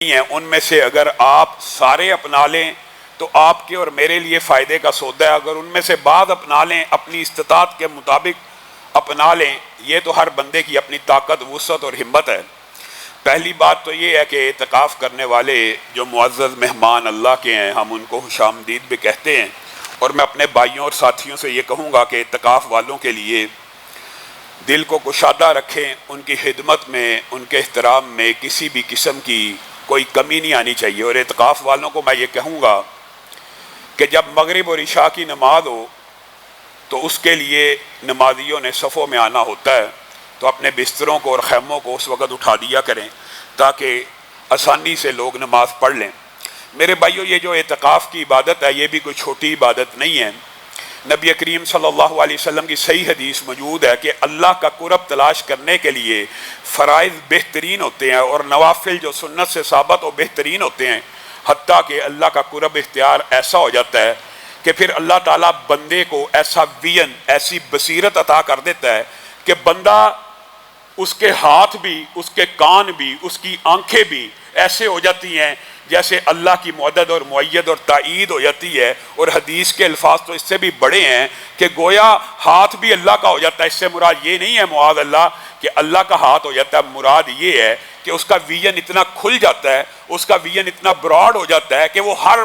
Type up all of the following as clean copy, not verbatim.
ہیں ان میں سے اگر آپ سارے اپنا لیں تو آپ کے اور میرے لیے فائدے کا سودا ہے۔ اگر ان میں سے بعض اپنا لیں، اپنی استطاعت کے مطابق اپنا لیں، یہ تو ہر بندے کی اپنی طاقت، وسعت اور ہمت ہے۔ پہلی بات تو یہ ہے کہ اعتکاف کرنے والے جو معزز مہمان اللہ کے ہیں، ہم ان کو خوش آمدید بھی کہتے ہیں، اور میں اپنے بھائیوں اور ساتھیوں سے یہ کہوں گا کہ اعتکاف والوں کے لیے دل کو کشادہ رکھیں، ان کی خدمت میں، ان کے احترام میں کسی بھی قسم کی کوئی کمی نہیں آنی چاہیے۔ اور اعتکاف والوں کو میں یہ کہوں گا کہ جب مغرب اور عشاء کی نماز ہو تو اس کے لیے نمازیوں نے صفوں میں آنا ہوتا ہے، تو اپنے بستروں کو اور خیموں کو اس وقت اٹھا دیا کریں تاکہ آسانی سے لوگ نماز پڑھ لیں۔ میرے بھائیو، یہ جو اعتکاف کی عبادت ہے یہ بھی کوئی چھوٹی عبادت نہیں ہے۔ نبی کریم صلی اللہ علیہ وسلم کی صحیح حدیث موجود ہے کہ اللہ کا قرب تلاش کرنے کے لیے فرائض بہترین ہوتے ہیں اور نوافل جو سنت سے ثابت و بہترین ہوتے ہیں، حتیٰ کہ اللہ کا قرب اختیار ایسا ہو جاتا ہے کہ پھر اللہ تعالیٰ بندے کو ایسا وین، ایسی بصیرت عطا کر دیتا ہے کہ بندہ، اس کے ہاتھ بھی، اس کے کان بھی، اس کی آنکھیں بھی ایسے ہو جاتی ہیں جیسے اللہ کی مدد اور معید اور تائید ہو جاتی ہے۔ اور حدیث کے الفاظ تو اس سے بھی بڑے ہیں کہ گویا ہاتھ بھی اللہ کا ہو جاتا ہے۔ اس سے مراد یہ نہیں ہے معاذ اللہ کہ اللہ کا ہاتھ ہو جاتا ہے، مراد یہ ہے کہ اس کا ویژن اتنا کھل جاتا ہے، اس کا ویژن اتنا براڈ ہو جاتا ہے کہ وہ ہر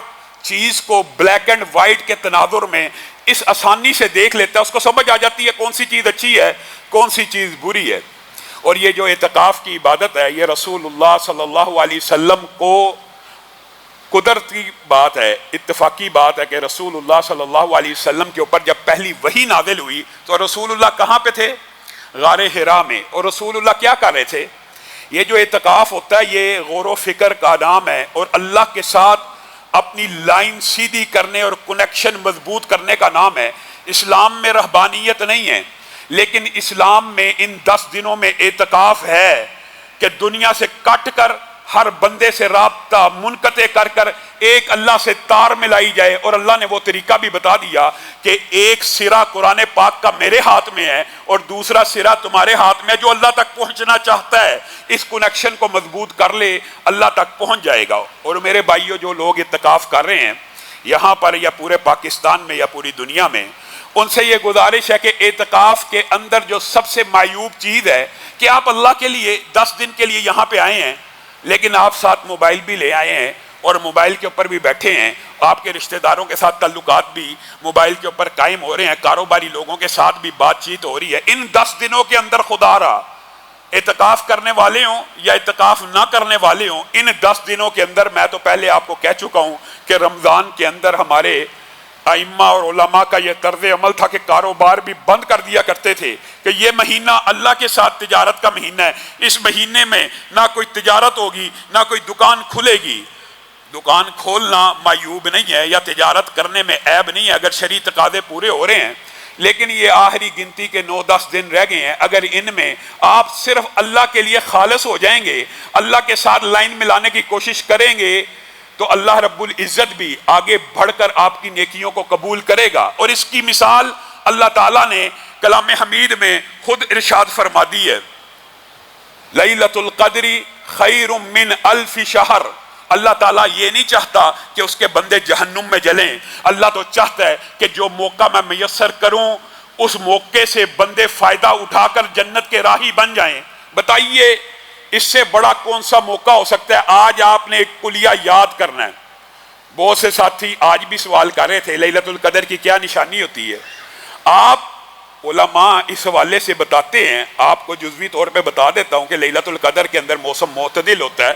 چیز کو بلیک اینڈ وائٹ کے تناظر میں اس آسانی سے دیکھ لیتا ہے، اس کو سمجھ آ جاتی ہے کون سی چیز اچھی ہے، کون سی چیز بری ہے۔ اور یہ جو اعتکاف کی عبادت ہے یہ رسول اللہ صلی اللہ علیہ وسلم کو قدرتی بات ہے، اتفاقی بات ہے کہ رسول اللہ صلی اللہ علیہ وسلم کے اوپر جب پہلی وحی نازل ہوئی تو رسول اللہ کہاں پہ تھے؟ غار حرا میں۔ اور رسول اللہ کیا کر رہے تھے؟ یہ جو اعتکاف ہوتا ہے یہ غور و فکر کا نام ہے اور اللہ کے ساتھ اپنی لائن سیدھی کرنے اور کنیکشن مضبوط کرنے کا نام ہے۔ اسلام میں رہبانیت نہیں ہے، لیکن اسلام میں ان 10 دنوں میں اعتکاف ہے کہ دنیا سے کٹ کر ہر بندے سے رابطہ منقطع کر کر ایک اللہ سے تار ملائی جائے۔ اور اللہ نے وہ طریقہ بھی بتا دیا کہ ایک سرا قرآن پاک کا میرے ہاتھ میں ہے اور دوسرا سرا تمہارے ہاتھ میں ہے، جو اللہ تک پہنچنا چاہتا ہے اس کنیکشن کو مضبوط کر لے، اللہ تک پہنچ جائے گا۔ اور میرے بھائیو، جو لوگ اعتکاف کر رہے ہیں یہاں پر یا پورے پاکستان میں یا پوری دنیا میں، ان سے یہ گزارش ہے کہ اعتکاف کے اندر جو سب سے معیوب چیز ہے کہ آپ اللہ کے لیے 10 دن کے لیے یہاں پہ آئے ہیں، لیکن آپ ساتھ موبائل بھی لے آئے ہیں اور موبائل کے اوپر بھی بیٹھے ہیں، آپ کے رشتہ داروں کے ساتھ تعلقات بھی موبائل کے اوپر قائم ہو رہے ہیں، کاروباری لوگوں کے ساتھ بھی بات چیت ہو رہی ہے۔ ان 10 دنوں کے اندر خدا را اعتکاف کرنے والے ہوں یا اعتکاف نہ کرنے والے ہوں، ان 10 دنوں کے اندر میں تو پہلے آپ کو کہہ چکا ہوں کہ رمضان کے اندر ہمارے ائمہ اور علماء کا یہ طرز عمل تھا کہ کاروبار بھی بند کر دیا کرتے تھے کہ یہ مہینہ اللہ کے ساتھ تجارت کا مہینہ ہے، اس مہینے میں نہ کوئی تجارت ہوگی نہ کوئی دکان کھلے گی۔ دکان کھولنا معیوب نہیں ہے یا تجارت کرنے میں عیب نہیں ہے اگر شرعی تقاضے پورے ہو رہے ہیں، لیکن یہ آخری گنتی کے 9-10 دن رہ گئے ہیں۔ اگر ان میں آپ صرف اللہ کے لیے خالص ہو جائیں گے، اللہ کے ساتھ لائن ملانے کی کوشش کریں گے، تو اللہ رب العزت بھی آگے بڑھ کر آپ کی نیکیوں کو قبول کرے گا۔ اور اس کی مثال اللہ تعالیٰ نے کلام حمید میں خود ارشاد فرما دی ہے، لیلۃ القدر خیر من الف شہر۔ اللہ تعالیٰ یہ نہیں چاہتا کہ اس کے بندے جہنم میں جلیں، اللہ تو چاہتا ہے کہ جو موقع میں میسر کروں اس موقع سے بندے فائدہ اٹھا کر جنت کے راہی بن جائیں۔ بتائیے اس سے بڑا کون سا موقع ہو سکتا ہے؟ آج آپ نے ایک کلیہ یاد کرنا ہے۔ بہت سے ساتھی آج بھی سوال کر رہے تھے لیلۃ القدر کی کیا نشانی ہوتی ہے؟ آپ علماء اس حوالے سے بتاتے ہیں، آپ کو جزوی طور پہ بتا دیتا ہوں کہ لیلۃ القدر کے اندر موسم معتدل ہوتا ہے۔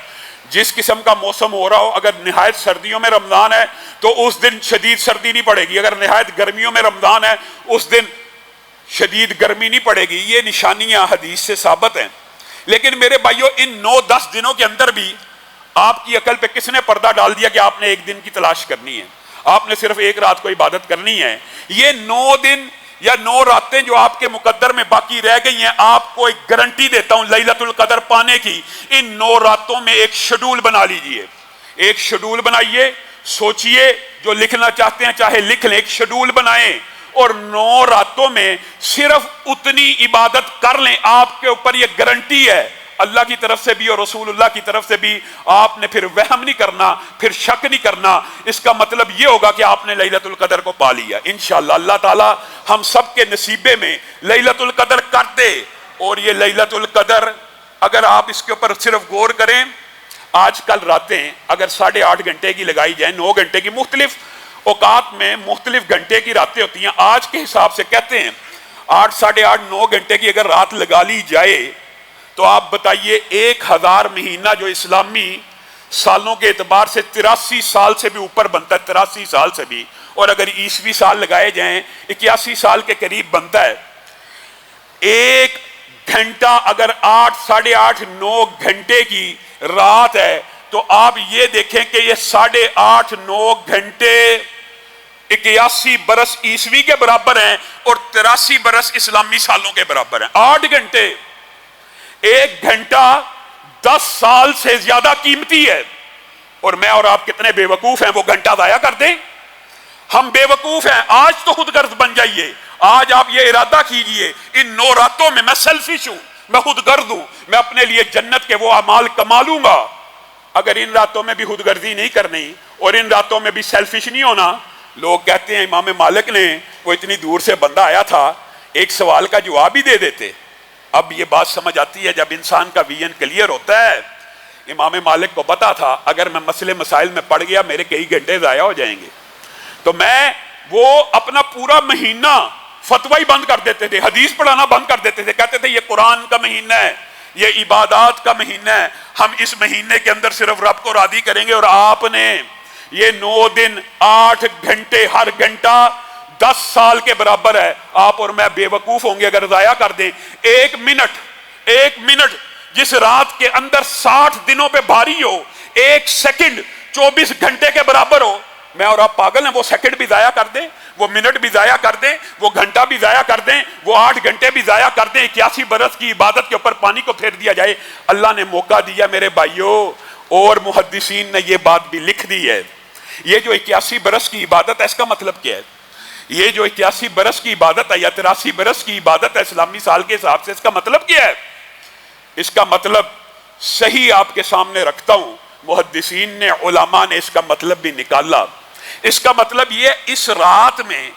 جس قسم کا موسم ہو رہا ہو، اگر نہایت سردیوں میں رمضان ہے تو اس دن شدید سردی نہیں پڑے گی، اگر نہایت گرمیوں میں رمضان ہے اس دن شدید گرمی نہیں پڑے گی۔ یہ نشانیاں حدیث سے ثابت ہیں۔ لیکن میرے بھائیو، ان 9-10 دنوں کے اندر بھی آپ کی عقل پہ کس نے پردہ ڈال دیا کہ آپ نے ایک دن کی تلاش کرنی ہے، آپ نے صرف ایک رات کو عبادت کرنی ہے؟ یہ 9 دن یا 9 راتیں جو آپ کے مقدر میں باقی رہ گئی ہیں، آپ کو ایک گارنٹی دیتا ہوں لیلۃ القدر پانے کی۔ ان 9 راتوں میں ایک شیڈول بنا لیجئے، ایک شیڈول بنائیے، سوچئے، جو لکھنا چاہتے ہیں چاہے لکھ لیں، ایک شیڈول بنائیں اور 9 راتوں میں صرف اتنی عبادت کر لیں۔ آپ کے اوپر یہ گارنٹی ہے اللہ کی طرف سے بھی اور رسول اللہ کی طرف سے بھی، آپ نے پھر وہم نہیں کرنا، پھر شک نہیں کرنا۔ اس کا مطلب یہ ہوگا کہ آپ نے لیلۃ القدر کو پا لیا انشاءاللہ۔ اللہ تعالی ہم سب کے نصیبے میں لیلۃ القدر کر دے۔ اور یہ لیلۃ القدر اگر آپ اس کے اوپر صرف غور کریں، آج کل راتیں اگر 8.5 گھنٹے کی لگائی جائیں، 9 گھنٹے کی، مختلف اوقات میں مختلف گھنٹے کی راتیں ہوتی ہیں، آج کے حساب سے کہتے ہیں 8، 8.5، 9 گھنٹے کی اگر رات لگا لی جائے تو آپ بتائیے 1000 مہینہ جو اسلامی سالوں کے اعتبار سے 83 سال سے بھی اوپر بنتا ہے، 83 سال سے بھی، اور اگر عیسوی سال لگائے جائیں 81 سال کے قریب بنتا ہے۔ 1 گھنٹہ اگر 8، 8.5، 9 گھنٹے کی رات ہے تو آپ یہ دیکھیں کہ یہ 8.5، 9 گھنٹے 81 برس عیسوی کے برابر ہیں اور 83 برس اسلامی سالوں کے برابر ہیں۔ 8 گھنٹے، 1 گھنٹہ 10 سال سے زیادہ قیمتی ہے، اور میں اور آپ کتنے بے وقوف ہیں وہ گھنٹہ ضائع کر دیں۔ ہم بے وقوف ہیں۔ آج تو خود غرض بن جائیے، آج آپ یہ ارادہ کیجئے ان 9 راتوں میں سیلفش ہوں، میں خود غرض ہوں، میں اپنے لیے جنت کے وہ اعمال کما لوں گا۔ اگر ان راتوں میں بھی خود غرضی نہیں کرنی اور ان راتوں میں بھی سیلفش نہیں ہونا، لوگ کہتے ہیں امام مالک نے، وہ اتنی دور سے بندہ آیا تھا، ایک سوال کا جواب ہی دے دیتے۔ اب یہ بات سمجھ آتی ہے جب انسان کا ویژن کلیئر ہوتا ہے۔ امام مالک کو پتا تھا اگر میں مسئلے مسائل میں پڑ گیا میرے کئی گھنٹے ضائع ہو جائیں گے، تو میں وہ اپنا پورا مہینہ فتوی بند کر دیتے تھے، حدیث پڑھانا بند کر دیتے تھے، کہتے تھے یہ قرآن کا مہینہ ہے، یہ عبادات کا مہینہ ہے، ہم اس مہینے کے اندر صرف رب کو راضی کریں گے۔ اور آپ نے یہ 9 دن 8 گھنٹے، ہر گھنٹہ 10 سال کے برابر ہے۔ آپ اور میں بے وقوف ہوں گے اگر ضائع کر دیں۔ 1 منٹ جس رات کے اندر 60 دنوں پہ بھاری ہو، 1 سیکنڈ 24 گھنٹے کے برابر ہو، میں اور آپ پاگل ہیں وہ سیکنڈ بھی ضائع کر دیں، وہ منٹ بھی ضائع کر دیں، وہ گھنٹہ بھی ضائع کر دیں، وہ 8 گھنٹے بھی ضائع کر دیں، 81 برس کی عبادت کے اوپر پانی کو پھیر دیا جائے۔ اللہ نے موقع دیا میرے بھائیوں، اور محدثین نے یہ بات بھی لکھ دی ہے۔ یہ جو 81 برس کی عبادت ہے اس کا مطلب کیا ہے؟ یہ جو 81 برس کی عبادت ہے یا 83 برس کی عبادت ہے اسلامی سال کے حساب سے، اس کا مطلب کیا ہے؟ اس کا مطلب صحیح آپ کے سامنے رکھتا ہوں، محدثین نے، علماء نے اس کا مطلب بھی نکالا۔ اس کا مطلب یہ اس رات میں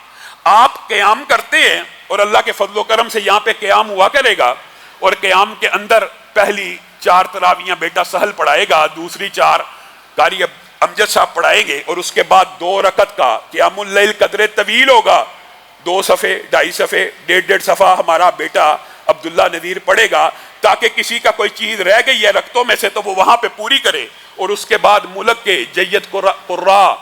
آپ قیام کرتے ہیں، اور اللہ کے فضل و کرم سے یہاں پہ قیام ہوا کرے گا، اور قیام کے اندر پہلی 4 تراویحیں بیٹا سہل پڑھائے گا، دوسری 4 قاری امجد صاحب پڑھائیں گے، اور اس کے بعد 2 رکعت کا قیام اللیل قدر طویل ہوگا، 2 صفحے، 2.5 صفحے، 1.5 صفحہ ہمارا بیٹا عبداللہ نذیر پڑھے گا، تاکہ کسی کا کوئی چیز رہ گئی ہے رکعتوں میں سے تو وہ وہاں پہ پوری کرے۔ اور اس کے بعد ملک کے جید قراء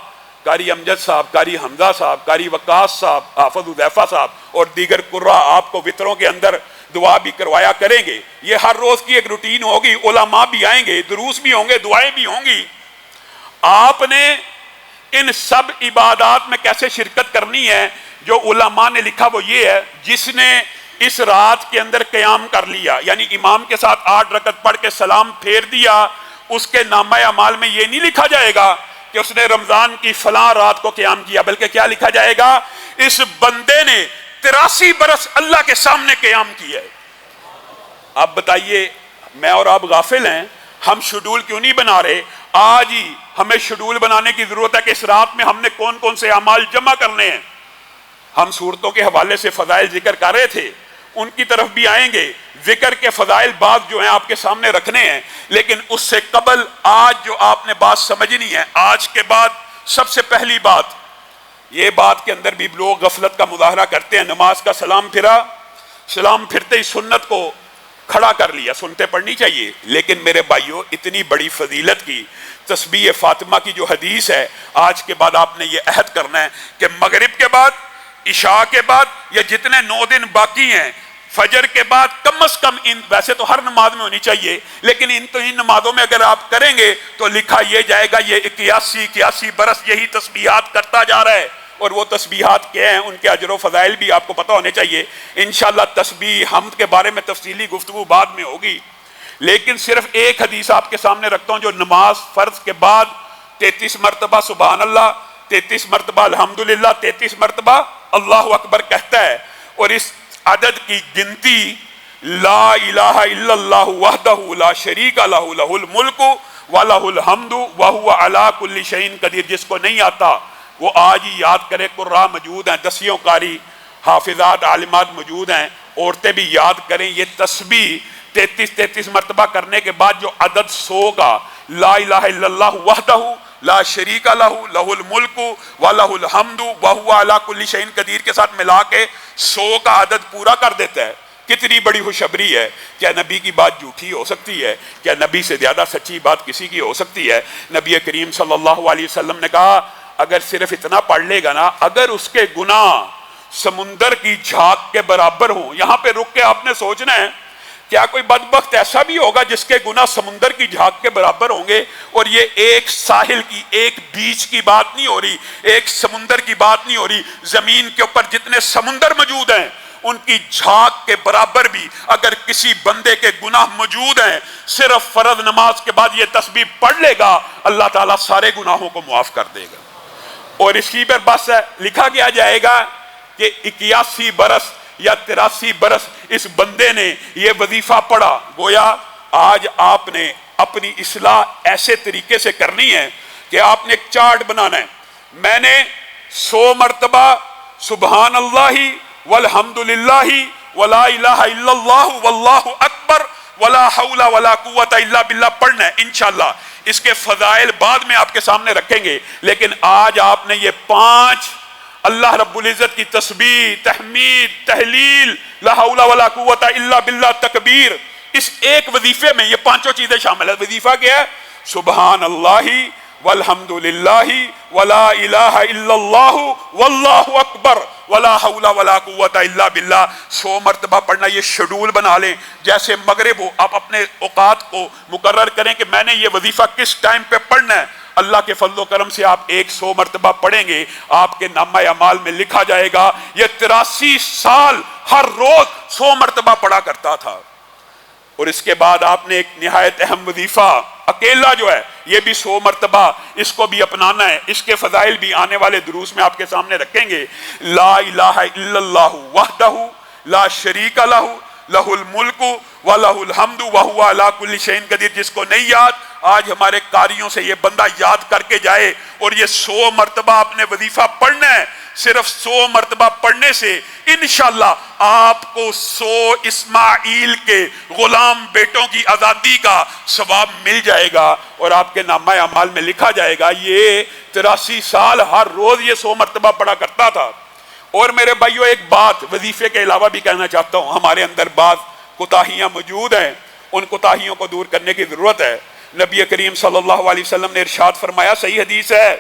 قاری امجد صاحب، قاری حمزہ صاحب، قاری وقاص صاحب، حافظ حذیفہ صاحب اور دیگر قراء آپ کو وطروں کے اندر دعا بھی کروایا کریں گے۔ یہ ہر روز کی ایک روٹین ہوگی، علماء بھی آئیں گے، دروس بھی ہوں گے، دعائیں بھی ہوں گی۔ آپ نے ان سب عبادات میں کیسے شرکت کرنی ہے؟ جو علماء نے لکھا وہ یہ ہے، جس نے اس رات کے اندر قیام کر لیا، یعنی امام کے ساتھ 8 رکعت پڑھ کے سلام پھیر دیا، اس کے نامہ اعمال میں یہ نہیں لکھا جائے گا کہ اس نے رمضان کی فلاں رات کو قیام کیا، بلکہ کیا لکھا جائے گا؟ اس بندے نے 83 برس اللہ کے سامنے قیام کیا ہے۔ اب بتائیے، میں اور آپ غافل ہیں، ہم شیڈول کیوں نہیں بنا رہے؟ آج ہی ہمیں شیڈول بنانے کی ضرورت ہے کہ اس رات میں ہم نے کون کون سے اعمال جمع کرنے ہیں۔ ہم صورتوں کے حوالے سے فضائل ذکر کر رہے تھے، ان کی طرف بھی آئیں گے۔ ذکر کے فضائل بعض جو ہیں آپ کے سامنے رکھنے ہیں، لیکن اس سے قبل آج جو آپ نے بات سمجھنی ہے، آج کے بعد سب سے پہلی بات، یہ بات کے اندر بھی لوگ غفلت کا مظاہرہ کرتے ہیں۔ نماز کا سلام پھرا، سلام پھرتے ہی سنت کو کھڑا کر لیا، سنتے پڑھنی چاہیے، لیکن میرے بھائیوں اتنی بڑی فضیلت کی تسبیح فاطمہ کی جو حدیث ہے، آج کے بعد آپ نے یہ عہد کرنا ہے کہ مغرب کے بعد، عشاء کے بعد، یا جتنے 9 دن باقی ہیں، فجر کے بعد کم از کم، ویسے تو ہر نماز میں ہونی چاہیے، لیکن ان نمازوں میں اگر آپ کریں گے تو لکھا یہ جائے گا یہ 81 برس یہی تسبیحات کرتا جا رہا ہے۔ اور وہ تسبیحات کیا ہیں، ان کے اجر و فضائل بھی آپ کو پتہ ہونے چاہیے۔ انشاءاللہ تسبیح حمد کے بارے میں تفصیلی گفتگو بعد میں ہوگی، لیکن صرف ایک حدیث آپ کے سامنے رکھتا ہوں جو نماز فرض کے بعد 33 مرتبہ سبحان اللہ، 33 مرتبہ الحمدللہ، 33 مرتبہ اللہ اکبر کہتا ہے، اور اس عدد کی گنتی لا الہ الا اللہ وحدہ لا شریک لہ لہ الملک ولہ الحمد وہو علی کل شیء قدیر. جس کو نہیں آتا وہ آج ہی یاد کرے. قراء موجود ہیں، دسیوں قاری حافظات عالمات موجود ہیں، عورتیں بھی یاد کریں. یہ تسبیح 33 مرتبہ کرنے کے بعد جو عدد 100 کا لا الہ الا اللہ وحدہ لا شریک لہ لہ الملک ولہ الحمد وہو علی کل شیء قدیر کے ساتھ ملا کے 100 کا عدد پورا کر دیتا ہے. کتنی بڑی خوشخبری ہے. کیا نبی کی بات جھوٹی ہو سکتی ہے؟ کیا نبی سے زیادہ سچی بات کسی کی ہو سکتی ہے؟ نبی کریم صلی اللہ علیہ وسلم نے کہا اگر صرف اتنا پڑھ لے گا نا، اگر اس کے گناہ سمندر کی جھاگ کے برابر ہوں. یہاں پہ رک کے آپ نے سوچنا ہے کیا کوئی بدبخت ایسا بھی ہوگا جس کے گناہ سمندر کی جھاگ کے برابر ہوں گے؟ اور یہ ایک ساحل کی، ایک بیچ کی بات نہیں ہو رہی، ایک سمندر کی بات نہیں ہو رہی. زمین کے اوپر جتنے سمندر موجود ہیں ان کی جھاگ کے برابر بھی اگر کسی بندے کے گناہ موجود ہیں، صرف فرض نماز کے بعد یہ تسبیح پڑھ لے گا، اللہ تعالیٰ سارے گناہوں کو معاف کر دے گا. اور اسی پر بس ہے، لکھا کیا جائے گا کہ 81 برس یا 83 برس اس بندے نے یہ وظیفہ پڑھا. گویا آج آپ نے اپنی اصلاح ایسے طریقے سے کرنی ہے کہ آپ نے ایک چارٹ بنانا ہے. میں نے 100 مرتبہ سبحان اللہ والحمدللہ ولا الہ الا اللہ واللہ اکبر ولا حول ولا قوت الا باللہ پڑھنا ہے. انشاءاللہ اس کے فضائل بعد میں آپ کے سامنے رکھیں گے، لیکن آج آپ نے یہ 5 اللہ رب العزت کی تسبیح، تحمید، تحلیل، لا حول ولا قوت الا باللہ، تکبیر، اس ایک وظیفے میں یہ 5 چیزیں شامل ہیں. وظیفہ کیا ہے؟ سبحان اللہ والحمدللہ ولا الہ الا اللہ واللہ اکبر ولا حول ولا قوت الا باللہ. 100 مرتبہ پڑھنا. یہ شیڈول بنا لیں، جیسے مغرب ہو آپ اپنے اوقات کو مقرر کریں کہ میں نے یہ وظیفہ کس ٹائم پہ پڑھنا ہے. اللہ کے فضل و کرم سے آپ 100 مرتبہ پڑھیں گے، آپ کے نامہ اعمال میں لکھا جائے گا یہ 83 سال ہر روز 100 مرتبہ پڑھا کرتا تھا. اور اس کے بعد آپ نے ایک نہایت اہم وظیفہ اکیلا جو ہے یہ بھی 100 مرتبہ اس کو بھی اپنانا ہے. اس کے فضائل بھی آنے والے دروس میں آپ کے سامنے رکھیں گے. لا الہ الا اللہ وحدہ لا شریک لہ لہ الملک ولہ الحمد وہو علی کل شیء قدیر. جس کو نہیں یاد آج ہمارے قاریوں سے یہ بندہ یاد کر کے جائے اور یہ 100 مرتبہ آپ نے وظیفہ پڑھنا ہے. صرف 100 مرتبہ پڑھنے سے انشاءاللہ آپ کو 100 اسماعیل کے غلام بیٹوں کی آزادی کا ثواب مل جائے گا اور آپ کے نامہ اعمال میں لکھا جائے گا یہ 83 سال ہر روز یہ 100 مرتبہ پڑھا کرتا تھا. اور میرے بھائیو ایک بات وظیفے کے علاوہ بھی کہنا چاہتا ہوں. ہمارے اندر بعض کوتاہیاں موجود ہیں، ان کوتاہیوں کو دور کرنے کی ضرورت ہے. نبی کریم صلی اللہ علیہ وسلم نے ارشاد فرمایا، صحیح حدیث ہے،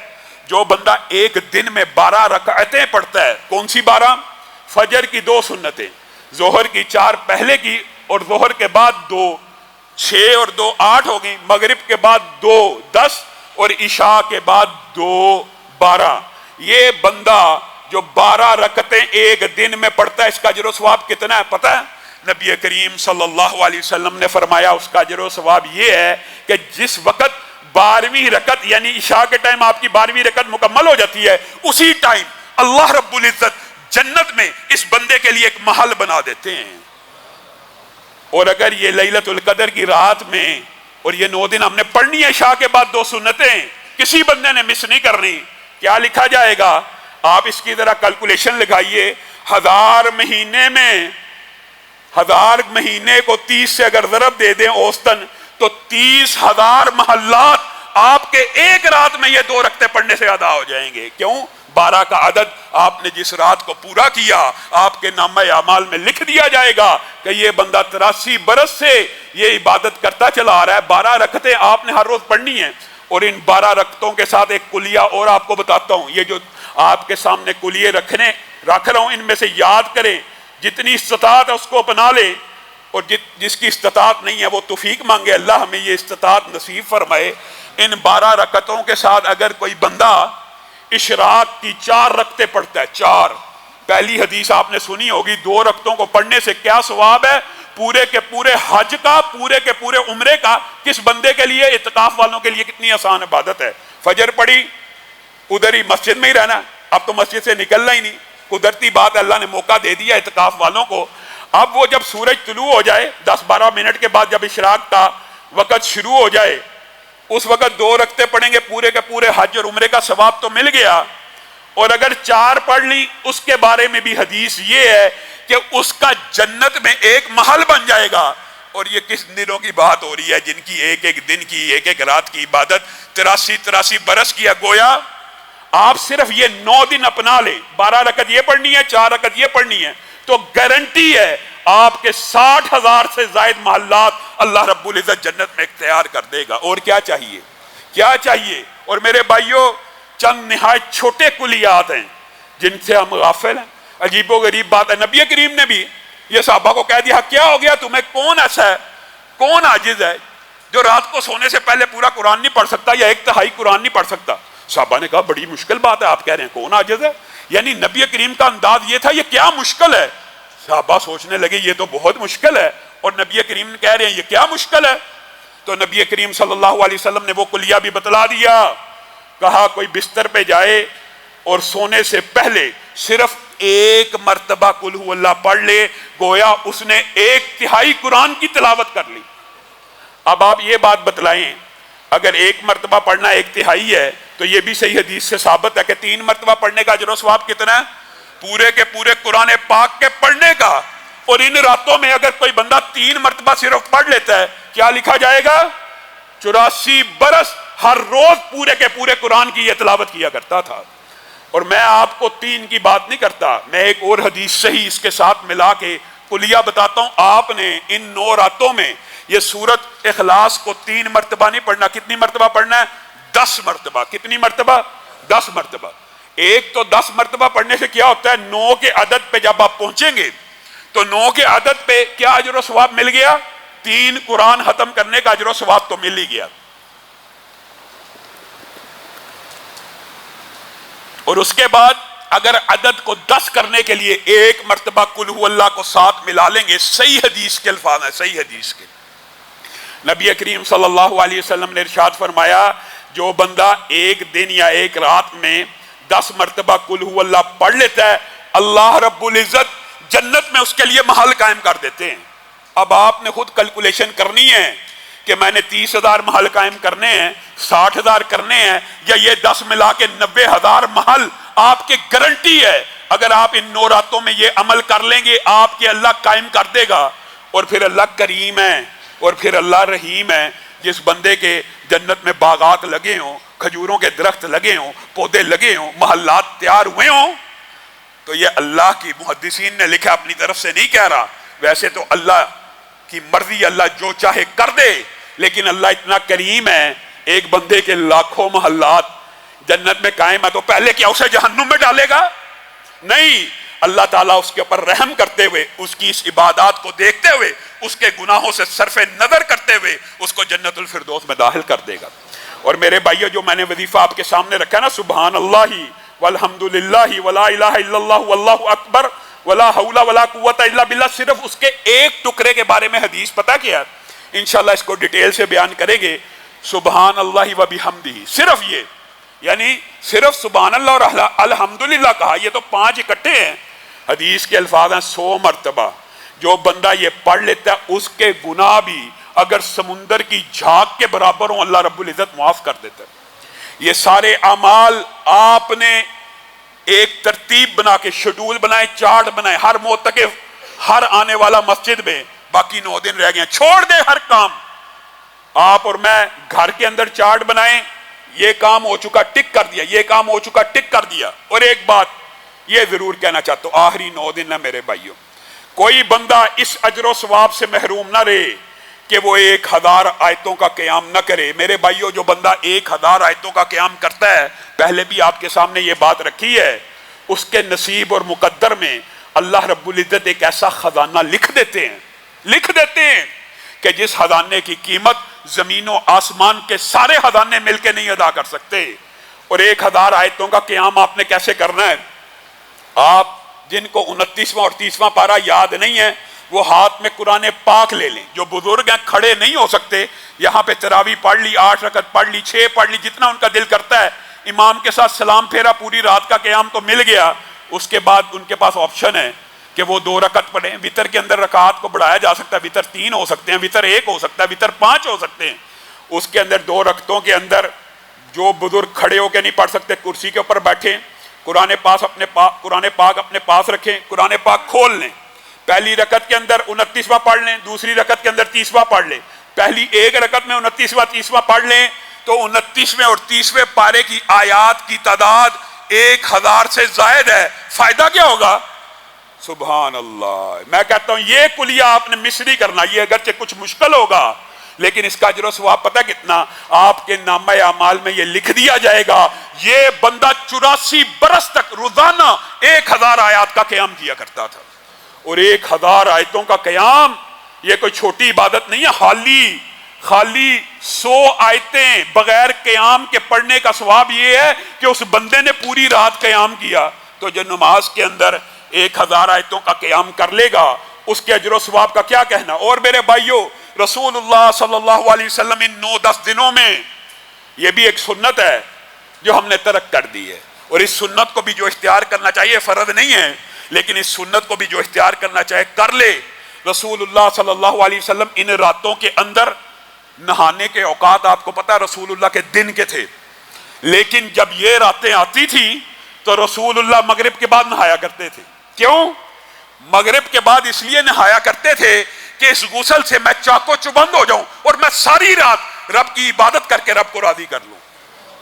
جو بندہ ایک دن میں 12 رکعتیں پڑھتا ہے. کون سی 12؟ فجر کی 2 سنتیں، ظہر کی 4 پہلے کی اور ظہر کے بعد 2، 6 اور 2 8 ہو گئی، مغرب کے بعد 2 10 اور عشاء کے بعد 2 12. یہ بندہ جو 12 رکعتیں ایک دن میں پڑھتا ہے اس کا اجر و ثواب کتنا ہے پتہ ہے؟ نبی کریم صلی اللہ علیہ وسلم نے فرمایا اس کا اجر و ثواب یہ ہے کہ جس وقت 12ویں رکعت یعنی عشاء کے ٹائم آپ کی 12ویں رکعت مکمل ہو جاتی ہے، اسی ٹائم اللہ رب العزت جنت میں اس بندے کے لیے ایک محل بنا دیتے ہیں. اور اگر یہ لیلۃ القدر کی رات میں اور یہ 9 دن ہم نے پڑھنی ہے عشاء کے بعد 2 سنتیں، کسی بندے نے مس نہیں کرنی. کیا لکھا جائے گا؟ آپ اس کی ذرا کیلکولیشن لگائیے. 1000 مہینے میں 1000 مہینے کو 30 سے اگر ضرب دے دیں اوسطن تو 30,000 محلات آپ کے ایک رات میں یہ 2 رکعتیں پڑھنے سے ادا ہو جائیں گے. کیوں؟ 12 کا عدد آپ نے جس رات کو پورا کیا آپ کے نامہ اعمال میں لکھ دیا جائے گا کہ یہ بندہ 83 برس سے یہ عبادت کرتا چلا آ رہا ہے. 12 رکعتیں آپ نے ہر روز پڑھنی ہیں. اور ان 12 رکعتوں کے ساتھ ایک کلیہ اور آپ کو بتاتا ہوں. یہ جو آپ کے سامنے کلیے رکھ رہا ہوں ان میں سے یاد کریں، جتنی استطاعت ہے اس کو اپنا لیں اور جس کی استطاعت نہیں ہے وہ توفیق مانگے اللہ ہمیں یہ استطاعت نصیب فرمائے. ان 12 رکعتوں کے ساتھ اگر کوئی بندہ اشراق کی 4 رکعتیں پڑھتا ہے، 4، پہلی حدیث آپ نے سنی ہوگی 2 رکعتوں کو پڑھنے سے کیا ثواب ہے؟ پورے کے پورے حج کا، پورے کے پورے عمرے کا. کس بندے کے لیے؟ اعتکاف والوں کے لیے کتنی آسان عبادت ہے. فجر پڑھی، ادھر ہی مسجد میں ہی رہنا، اب تو مسجد سے نکلنا ہی نہیں. قدرتی بات اللہ نے موقع دے دیا اعتکاف والوں کو. اب وہ جب سورج طلوع ہو جائے 10-12 منٹ کے بعد جب اشراق کا وقت شروع ہو جائے اس وقت 2 رکعتیں پڑھیں گے، پورے کے پورے حج اور عمرے کا ثواب تو مل گیا۔ اور اگر 4 پڑھ لی اس کے بارے میں بھی حدیث یہ ہے کہ اس کا جنت میں ایک محل بن جائے گا۔ اور یہ کس دنوں کی بات ہو رہی ہے جن کی ایک ایک دن کی ایک ایک رات کی عبادت 83 برس کی ہے۔ گویا آپ صرف یہ 9 دن اپنا لیں، 12 رکعت یہ پڑھنی ہے، 4 رکعت یہ پڑھنی ہے، تو گارنٹی ہے آپ کے 60,000 سے زائد محلات اللہ رب العزت جنت میں اختیار کر دے گا۔ اور کیا چاہیے، کیا چاہیے؟ اور میرے بھائیوں چند نہایت چھوٹے کلیات ہیں جن سے ہم غافل ہیں۔ عجیب و غریب بات ہے، نبی کریم نے بھی یہ صحابہ کو کہہ دیا کیا ہو گیا تمہیں، کون ایسا ہے، کون عاجز ہے جو رات کو سونے سے پہلے پورا قرآن نہیں پڑھ سکتا یا 1/3 قرآن نہیں پڑھ سکتا؟ صحابہ نے کہا بڑی مشکل بات ہے، آپ کہہ رہے ہیں کون عاجز ہے؟ یعنی نبی کریم کا انداز یہ تھا یہ کیا مشکل ہے؟ صحابہ سوچنے لگے یہ تو بہت مشکل ہے، اور نبی کریم کہہ رہے ہیں یہ کیا مشکل ہے؟ تو نبی کریم صلی اللہ علیہ وسلم نے وہ کلیہ بھی بتلا دیا۔ کہا کوئی بستر پہ جائے اور سونے سے پہلے صرف 1 مرتبہ قل ہو اللہ پڑھ لے، گویا اس نے 1/3 قرآن کی تلاوت کر لی۔ اب آپ یہ بات بتلائیں اگر 1 مرتبہ پڑھنا 1/3 ہے تو یہ بھی صحیح حدیث سے ثابت ہے کہ 3 مرتبہ پڑھنے کا اجر و ثواب کتنا ہے؟ پورے کے پورے قرآن پاک کے پڑھنے کا۔ اور ان راتوں میں اگر کوئی بندہ 3 مرتبہ صرف پڑھ لیتا ہے کیا لکھا جائے گا؟ 84 برس ہر روز پورے کے پورے قرآن کی یہ تلاوت کیا کرتا تھا۔ اور میں آپ کو 3 کی بات نہیں کرتا، میں ایک اور حدیث صحیح اس کے ساتھ ملا کے کلیہ بتاتا ہوں۔ آپ نے ان 9 راتوں میں یہ سورت اخلاص کو 3 مرتبہ نہیں پڑھنا، کتنی مرتبہ پڑھنا ہے؟ 10 مرتبہ۔ کتنی مرتبہ؟ 10 مرتبہ۔ ایک تو 10 مرتبہ پڑھنے سے کیا ہوتا ہے، 9 کے عدد پہ جب آپ پہنچیں گے تو 9 کے عدد پہ کیا اجر و ثواب مل گیا؟ 3 قرآن ختم کرنے کا اجر و ثواب تو مل ہی گیا۔ اور اس کے بعد اگر عدد کو 10 کرنے کے لیے 1 مرتبہ قل ہو اللہ کو ساتھ ملا لیں گے، صحیح حدیث کے الفاظ ہیں، صحیح حدیث کے، نبی کریم صلی اللہ علیہ وسلم نے ارشاد فرمایا جو بندہ 1 دن یا 1 رات میں 10 مرتبہ قل ہو اللہ پڑھ لیتا ہے اللہ رب العزت جنت میں اس کے لیے محل قائم کر دیتے ہیں۔ اب آپ نے خود کیلکولیشن کرنی ہے کہ میں نے 30,000 محل قائم کرنے ہیں، 60,000 کرنے ہیں، یا یہ 10 ملا کے 90,000 محل آپ کے گارنٹی ہے اگر آپ ان 9 راتوں میں یہ عمل کر لیں گے آپ کے اللہ قائم کر دے گا۔ اور پھر اللہ کریم ہے اور پھر اللہ رحیم ہے۔ جس بندے کے جنت میں باغات لگے ہوں، کھجوروں کے درخت لگے ہوں، پودے لگے ہوں، محلات تیار ہوئے ہوں، تو یہ اللہ کی، محدثین نے لکھا اپنی طرف سے نہیں کہہ رہا، ویسے تو اللہ کی مرضی، اللہ جو چاہے کر دے، لیکن اللہ اتنا کریم ہے ایک بندے کے لاکھوں محلات جنت میں قائم ہے تو پہلے کیا اسے جہنم میں ڈالے گا؟ نہیں، اللہ تعالیٰ اس کے اوپر رحم کرتے ہوئے، اس کی اس عبادات کو دیکھتے ہوئے، اس کے گناہوں سے صرف نظر کرتے ہوئے اس کو جنت الفردوس میں داخل کر دے گا۔ اور میرے بھائیو جو میں نے وظیفہ آپ کے سامنے رکھا نا، سبحان اللہ والحمدللہ ولا الہ الا اللہ واللہ اکبر ولا حول ولا قوت الا باللہ، صرف اس کے ایک ٹکڑے کے بارے میں حدیث پتہ کیا ہے؟ انشاءاللہ اس کو ڈیٹیل سے بیان کریں گے۔ سبحان اللہ و بحمدہ، صرف یہ، یعنی صرف سبحان اللہ اور الحمدللہ کہا، یہ تو 5 اکٹھے ہیں۔ حدیث کے الفاظ ہیں 100 مرتبہ جو بندہ یہ پڑھ لیتا ہے اس کے گناہ بھی اگر سمندر کی جھاگ کے برابر ہوں اللہ رب العزت معاف کر دیتا ہے۔ یہ سارے اعمال آپ نے ایک ترتیب بنا کے، شیڈول بنائے، چارٹ بنائے، ہر معتکف، ہر آنے والا مسجد میں، باقی 9 دن رہ گئے ہیں، چھوڑ دے ہر کام۔ آپ اور میں گھر کے اندر چارٹ بنائیں، یہ کام ہو چکا ٹک کر دیا، یہ کام ہو چکا ٹک کر دیا۔ اور ایک بات یہ ضرور کہنا چاہتا ہوں، آخری 9 دن ہے میرے بھائیوں، کوئی بندہ اس اجر و ثواب سے محروم نہ رہے کہ وہ 1000 آیتوں کا قیام نہ کرے۔ میرے بھائیوں جو بندہ 1000 آیتوں کا قیام کرتا ہے، پہلے بھی آپ کے سامنے یہ بات رکھی ہے، اس کے نصیب اور مقدر میں اللہ رب العزت ایک ایسا خزانہ لکھ دیتے ہیں کہ جس خزانے کی قیمت زمین و آسمان کے سارے خزانے مل کے نہیں ادا کر سکتے۔ اور 1000 آیتوں کا قیام آپ نے کیسے کرنا ہے؟ آپ جن کو 29واں اور 30واں پارہ یاد نہیں ہے وہ ہاتھ میں قرآن پاک لے لیں۔ جو بزرگ ہیں کھڑے نہیں ہو سکتے، یہاں پہ تراویح پڑھ لی، 8 رکعت پڑھ لی، 6 پڑھ لی، جتنا ان کا دل کرتا ہے، امام کے ساتھ سلام پھیرا، پوری رات کا قیام تو مل گیا۔ اس کے بعد ان کے پاس آپشن ہے، کہ وہ 2 رکعت پڑھیں. وطر کے اندر رکعات کو بڑھایا جا سکتا ہے, وطر 3 ہو سکتے ہیں, وطر 1 ہو سکتا ہے, وطر 5 ہو سکتے ہیں. اس کے اندر 2 رکعتوں کے اندر جو بزرگ کھڑے ہو کے نہیں پڑھ سکتے کرسی کے اوپر بیٹھیں, قرآن پاک اپنے پاس رکھیں, قرآن پاک کھول لیں, پہلی رکعت کے اندر 29واں پڑھ لیں, دوسری رکعت کے اندر 30واں پڑھ لیں. پہلی ایک رکعت میں 29واں 30واں پڑھ لیں تو 29ویں اور 30ویں پارے کی آیات کی تعداد 1000 سے زائد ہے. فائدہ کیا ہوگا؟ سبحان اللہ. میں کہتا ہوں یہ کلیہ آپ نے مصری کرنا, یہ اگرچہ کچھ مشکل ہوگا لیکن اس کا اجر و ثواب پتہ کتنا؟ آپ کے نامہ اعمال میں یہ لکھ دیا جائے گا یہ بندہ 84 برس تک روزانہ 1000 آیات کا قیام کیا کرتا تھا. اور 1000 آیتوں کا قیام یہ کوئی چھوٹی عبادت نہیں ہے. خالی 100 آیتیں بغیر قیام کے پڑھنے کا ثواب یہ ہے کہ اس بندے نے پوری رات قیام کیا. تو جو نماز کے اندر 1000 آیتوں کا قیام کر لے گا اس کے اجر و ثواب کا کیا کہنا. اور میرے بھائیو, رسول اللہ صلی اللہ علیہ وسلم ان 9-10 دنوں میں, یہ بھی ایک سنت ہے جو ہم نے ترک کر دی ہے, اور اس سنت کو بھی جو اختیار کرنا چاہیے, فرض نہیں ہے لیکن اس سنت کو بھی جو اختیار کرنا چاہے کر لے. رسول اللہ صلی اللہ علیہ وسلم ان راتوں کے اندر نہانے کے اوقات آپ کو پتا رسول اللہ کے دن کے تھے, لیکن جب یہ راتیں آتی تھی تو رسول اللہ مغرب کے بعد نہایا کرتے تھے. کیوں مغرب کے بعد؟ اس لیے نہایا کرتے تھے کہ اس غسل سے میں چاقو چبند ہو جاؤں اور میں ساری رات رب کی عبادت کر کے رب کو راضی کر لوں.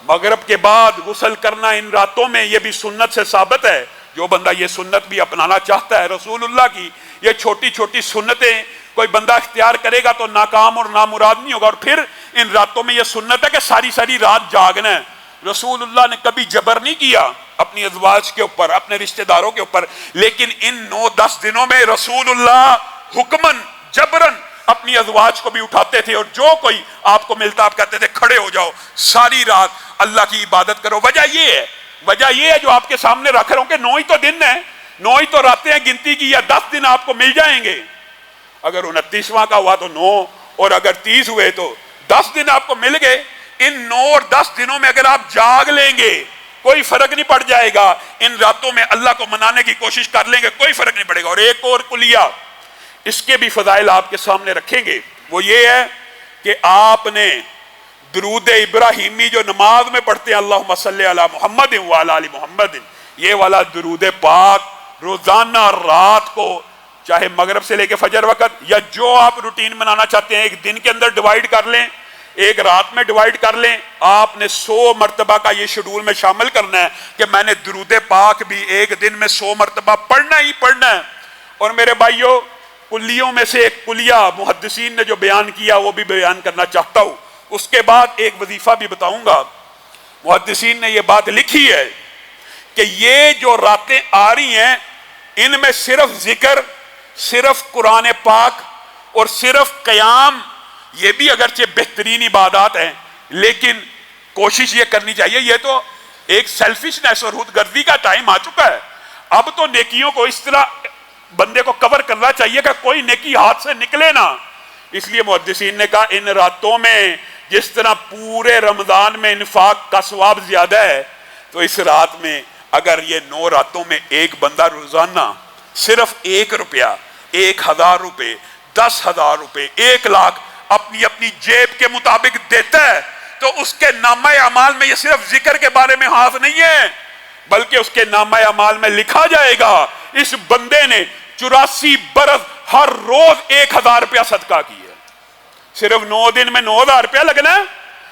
مغرب کے بعد غسل کرنا ان راتوں میں یہ بھی سنت سے ثابت ہے. جو بندہ یہ سنت بھی اپنانا چاہتا ہے رسول اللہ کی, یہ چھوٹی چھوٹی سنتیں کوئی بندہ اختیار کرے گا تو ناکام اور نامراد نہیں ہوگا. اور پھر ان راتوں میں یہ سنت ہے کہ ساری رات جاگنا ہے. رسول اللہ نے کبھی جبر نہیں کیا اپنی ازواج کے اوپر, اپنے رشتہ داروں کے اوپر, لیکن ان 9-10 دنوں میں رسول اللہ حکمن جبرن اپنی ازواج کو بھی اٹھاتے تھے, اور جو کوئی آپ کو ملتا آپ کہتے تھے کھڑے ہو جاؤ ساری رات اللہ کی عبادت کرو. وجہ یہ ہے جو آپ کے سامنے رکھ رہا ہوں کہ 9 ہی تو دن ہیں, 9 ہی تو راتیں ہیں گنتی کی, یا 10 دن آپ کو مل جائیں گے. اگر 29واں کا ہوا تو 9, اور اگر 30 ہوئے تو 10 دن آپ کو مل گئے. ان 9 اور 10 دنوں میں اگر آپ جاگ لیں گے کوئی فرق نہیں پڑ جائے گا. ان راتوں میں اللہ کو منانے کی کوشش کر لیں گے کوئی فرق نہیں پڑے گا. اور ایک اور کلیہ اس کے بھی فضائل آپ کے سامنے رکھیں گے, وہ یہ ہے کہ آپ نے درود ابراہیمی جو نماز میں پڑھتے ہیں اللہم صلی علی محمد وعلی آل محمد, یہ والا درود پاک روزانہ رات کو چاہے مغرب سے لے کے فجر وقت, یا جو آپ روٹین بنانا چاہتے ہیں ایک دن کے اندر ڈیوائیڈ کر لیں, ایک رات میں ڈیوائیڈ کر لیں. آپ نے 100 مرتبہ کا یہ شیڈول میں شامل کرنا ہے کہ میں نے درود پاک بھی ایک دن میں 100 مرتبہ پڑھنا ہی پڑھنا ہے. اور میرے بھائیوں, کلیوں میں سے ایک کلیہ محدثین نے جو بیان کیا وہ بھی بیان کرنا چاہتا ہوں. اس کے بعد ایک وظیفہ بھی بتاؤں گا. محدثین نے یہ بات لکھی ہے کہ یہ جو راتیں آ رہی ہیں ان میں صرف ذکر, صرف قرآن پاک اور صرف قیام, یہ بھی اگرچہ بہترین عبادات ہیں لیکن کوشش یہ کرنی چاہیے. یہ تو ایک سیلفشنس اور خود گردی کا ٹائم آ چکا ہے. اب تو نیکیوں کو اس طرح بندے کو کور کرنا چاہیے کہ کوئی نیکی ہاتھ سے نکلے نہ. اس لیے محدثین نے کہا ان راتوں میں جس طرح پورے رمضان میں انفاق کا ثواب زیادہ ہے, تو اس رات میں اگر یہ 9 راتوں میں ایک بندہ روزانہ صرف 1 روپیہ, 1000 روپے, 10,000 روپے, 1 لاکھ اپنی اپنی جیب کے مطابق دیتا ہے تو اس کے نامہ اعمال میں یہ صرف ذکر کے بارے میں ہاتھ نہیں ہے, بلکہ اس کے نامہ اعمال میں لکھا جائے گا اس بندے نے 84 برس ہر روز 1000 روپیہ صدقہ کیا ہے. صرف 9 دن میں 9000 روپیہ لگنا ہے,